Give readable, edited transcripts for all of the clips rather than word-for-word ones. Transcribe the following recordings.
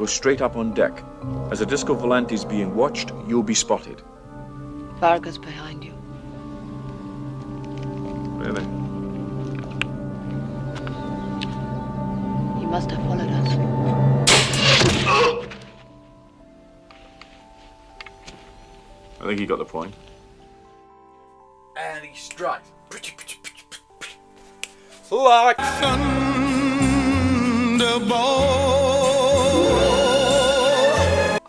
go straight up on deck. As a disco volante is being watched, you'll be spotted. Varga's behind you. Really? He must have followed us. I think he got the point. And he strikes. Like Thunderball.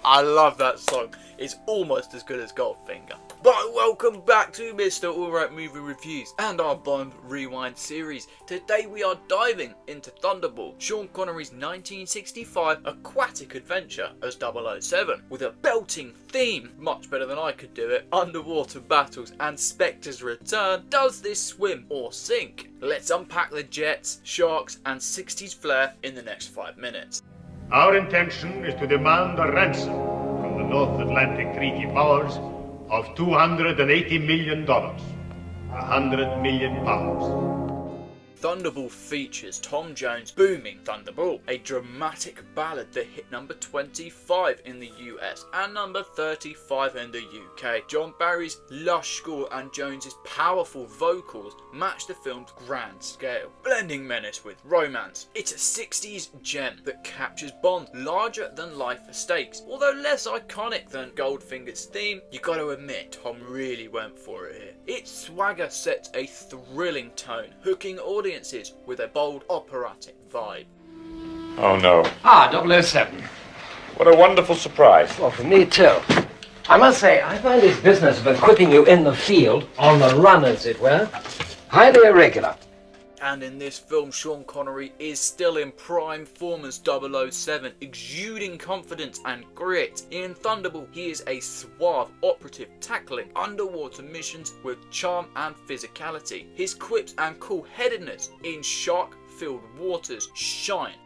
I love that song. It's almost as good as Goldfinger. But welcome back to Mr. Alright Movie Reviews and our Bond Rewind series. Today we are diving into Thunderball, Sean Connery's 1965 aquatic adventure as 007, with a belting theme, much better than I could do it, underwater battles and Spectre's return. Does this swim or sink? Let's unpack the jets, sharks and 60s flair in the next 5 minutes. Our intention is to demand a ransom from the North Atlantic Treaty Powers of $280 million, 100 million pounds. Thunderball features Tom Jones' booming Thunderball, a dramatic ballad that hit number 25 in the US and number 35 in the UK. John Barry's lush score and Jones's powerful vocals match the film's grand scale, blending menace with romance. It's a 60s gem that captures Bond's larger than life stakes. Although less iconic than Goldfinger's theme, you gotta admit Tom really went for it here. Its swagger sets a thrilling tone, hooking audiences with a bold operatic vibe. Oh no. 007. What a wonderful surprise. Well, for me too. I must say, I find this business of equipping you in the field, on the run as it were, highly irregular. And in this film, Sean Connery is still in prime form as 007, exuding confidence and grit. In Thunderball, he is a suave operative tackling underwater missions with charm and physicality. His quips and cool-headedness in shark-filled waters shine.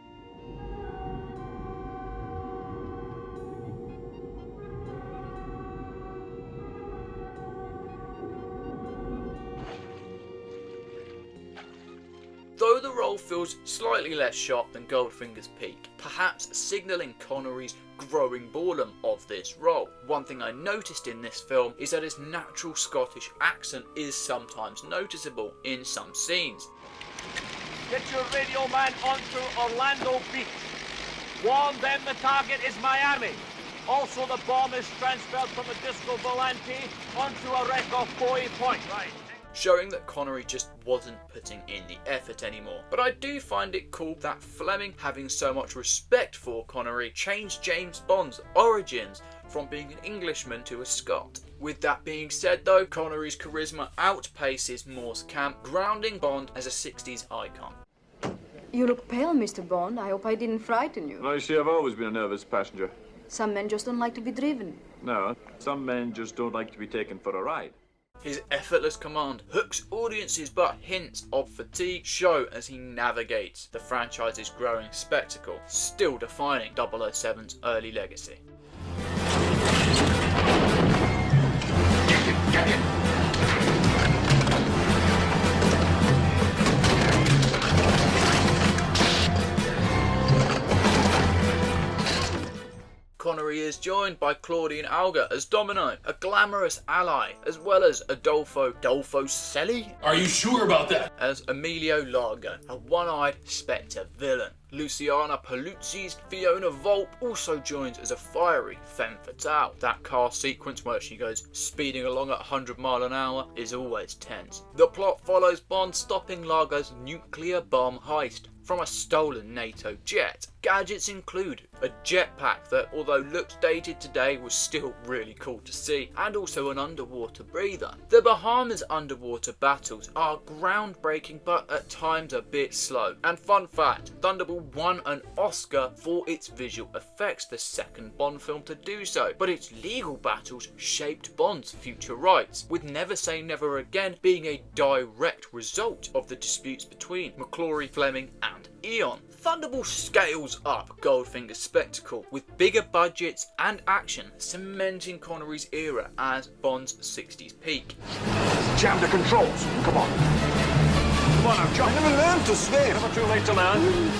Though the role feels slightly less sharp than Goldfinger's peak, perhaps signalling Connery's growing boredom of this role. One thing I noticed in this film is that his natural Scottish accent is sometimes noticeable in some scenes. Get your radio man onto Orlando Beach. Warn them the target is Miami. Also, the bomb is transferred from a disco volante onto a wreck off Bowie Point. Right. Showing that Connery just wasn't putting in the effort anymore. But I do find it cool that Fleming, having so much respect for Connery, changed James Bond's origins from being an Englishman to a Scot. With that being said though, Connery's charisma outpaces Moore's camp, grounding Bond as a 60s icon. You look pale, Mr. Bond. I hope I didn't frighten you. Well, you see, I've always been a nervous passenger. Some men just don't like to be driven. No, some men just don't like to be taken for a ride. His effortless command hooks audiences, but hints of fatigue show as he navigates the franchise's growing spectacle, still defining 007's early legacy. Connery is joined by Claudine Alga as Domino, a glamorous ally, as well as Adolfo Celli? Are you sure about that? As Emilio Largo, a one-eyed Spectre villain. Luciana Paluzzi's Fiona Volpe also joins as a fiery femme fatale. That car sequence where she goes speeding along at 100 miles an hour is always tense. The plot follows Bond stopping Largo's nuclear bomb heist from a stolen NATO jet. Gadgets include a jetpack that, although looks dated today, was still really cool to see, and also an underwater breather. The Bahamas underwater battles are groundbreaking but at times a bit slow. And fun fact, Thunderball won an Oscar for its visual effects, the second Bond film to do so, but its legal battles shaped Bond's future rights, with Never Say Never Again being a direct result of the disputes between McClory, Fleming and Eon. Thunderball scales up Goldfinger's spectacle with bigger budgets and action, cementing Connery's era as Bond's 60s peak. Jam the controls. Come on. Come on now, John. I never learned to swim. Never too late to learn.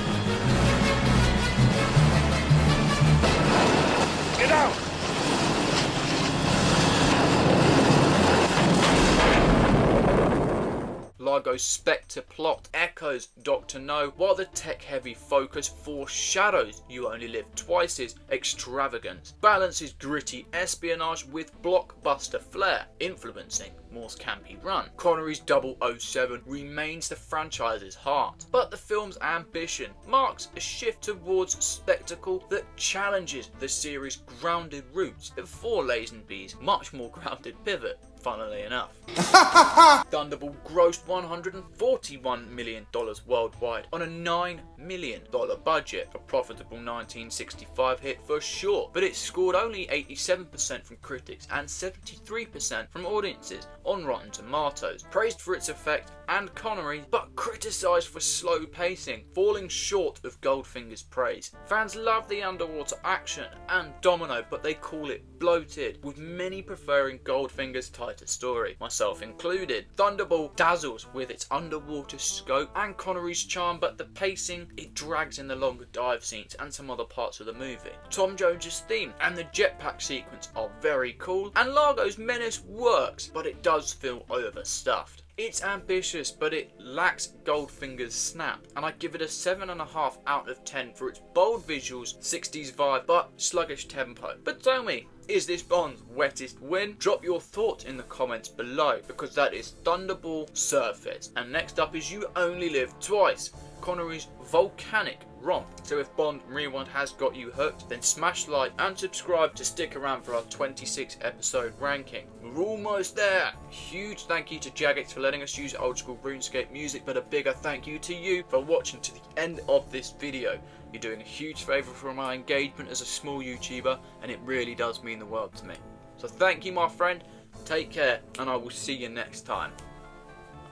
Largo's Spectre plot echoes Dr. No, while the tech-heavy focus foreshadows You Only Live Twice's extravagance, balances gritty espionage with blockbuster flair, influencing Moore's campy run. Connery's 007 remains the franchise's heart, but the film's ambition marks a shift towards spectacle that challenges the series' grounded roots before Lazenby's much more grounded pivot, funnily enough. Thunderball grossed $141 million worldwide on a $9 million budget, a profitable 1965 hit for sure, but it scored only 87% from critics and 73% from audiences on Rotten Tomatoes, praised for its effect and Connery, but criticised for slow pacing, falling short of Goldfinger's praise. Fans love the underwater action and Domino, but they call it bloated, with many preferring Goldfinger's tighter story, myself included. Thunderball dazzles with its underwater scope and Connery's charm, but the pacing, it drags in the longer dive scenes and some other parts of the movie. Tom Jones's theme and the jetpack sequence are very cool, and Largo's menace works, but it does feel overstuffed. It's ambitious, but it lacks Goldfinger's snap, and I give it a 7.5 out of 10 for its bold visuals, 60s vibe, but sluggish tempo. But tell me, is this Bond's wettest win? Drop your thoughts in the comments below, because that is Thunderball Surface. And next up is You Only Live Twice, Connery's volcanic romp. So if Bond Rewind has got you hooked, then smash like and subscribe to stick around for our 26 episode ranking. We're almost there. Huge thank you to Jagex for letting us use old school RuneScape music, but a bigger thank you to you for watching to the end of this video. You're doing a huge favour for my engagement as a small YouTuber, and it really does mean the world to me. So thank you, my friend, take care, and I will see you next time.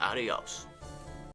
Adios.